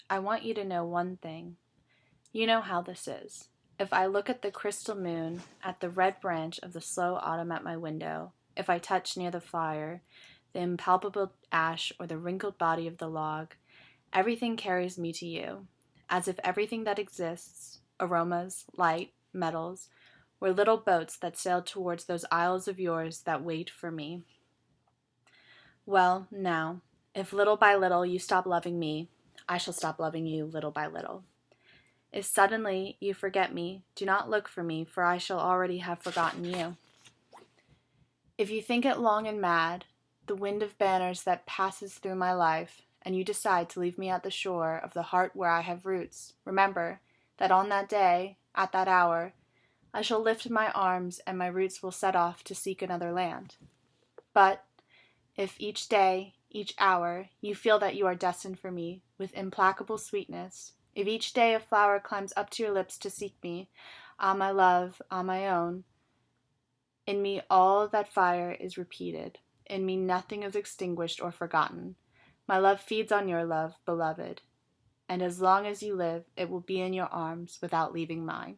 I want you to know one thing. You know how this is. If I look at the crystal moon, at the red branch of the slow autumn at my window, if I touch near the fire, the impalpable ash or the wrinkled body of the log, everything carries me to you, as if everything that exists, aromas, light, metals, were little boats that sailed towards those isles of yours that wait for me. Well, now, if little by little you stop loving me, I shall stop loving you little by little. If suddenly you forget me, do not look for me, for I shall already have forgotten you. If you think it long and mad, the wind of banners that passes through my life, and you decide to leave me at the shore of the heart where I have roots, remember that on that day, at that hour, I shall lift my arms and my roots will set off to seek another land. But if each day, each hour, you feel that you are destined for me with implacable sweetness, if each day a flower climbs up to your lips to seek me, ah, my love, ah, my own, in me all that fire is repeated, in me nothing is extinguished or forgotten. My love feeds on your love, beloved, and as long as you live, it will be in your arms without leaving mine.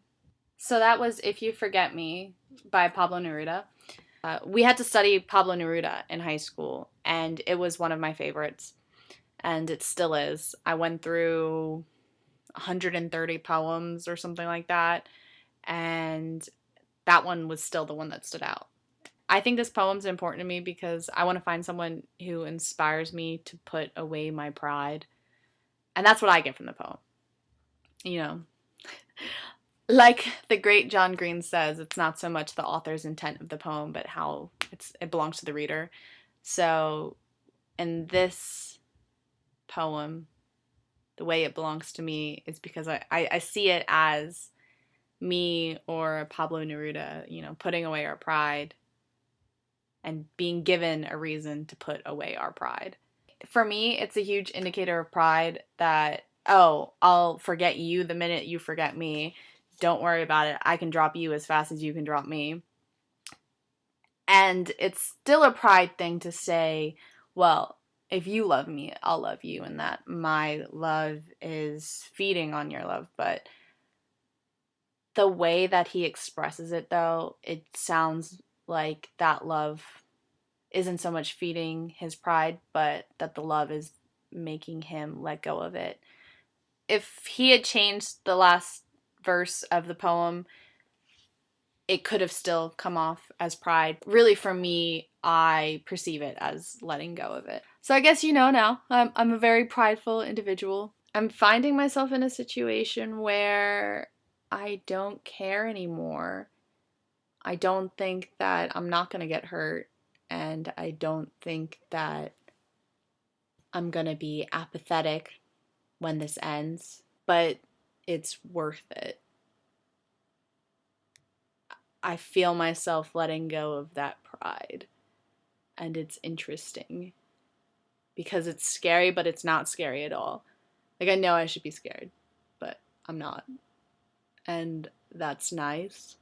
So that was If You Forget Me by Pablo Neruda. We had to study Pablo Neruda in high school, and it was one of my favorites, and it still is. I went through 130 poems or something like that, and that one was still the one that stood out. I think this poem's important to me because I want to find someone who inspires me to put away my pride. And that's what I get from the poem. You know, like the great John Green says, it's not so much the author's intent of the poem, but how it belongs to the reader. So in this poem, the way it belongs to me is because I see it as me or Pablo Neruda, putting away our pride and being given a reason to put away our pride. For me, it's a huge indicator of pride that, oh, I'll forget you the minute you forget me. Don't worry about it. I can drop you as fast as you can drop me. And it's still a pride thing to say, well, if you love me, I'll love you, and that my love is feeding on your love. But the way that he expresses it, though, it sounds like that love isn't so much feeding his pride, but that the love is making him let go of it. If he had changed the last verse of the poem, it could have still come off as pride. Really, for me, I perceive it as letting go of it. So I guess you know now, I'm a very prideful individual. I'm finding myself in a situation where I don't care anymore. I don't think that I'm not going to get hurt, and I don't think that I'm going to be apathetic when this ends, but it's worth it. I feel myself letting go of that pride, and it's interesting because it's scary, but it's not scary at all. Like, I know I should be scared, but I'm not, and that's nice.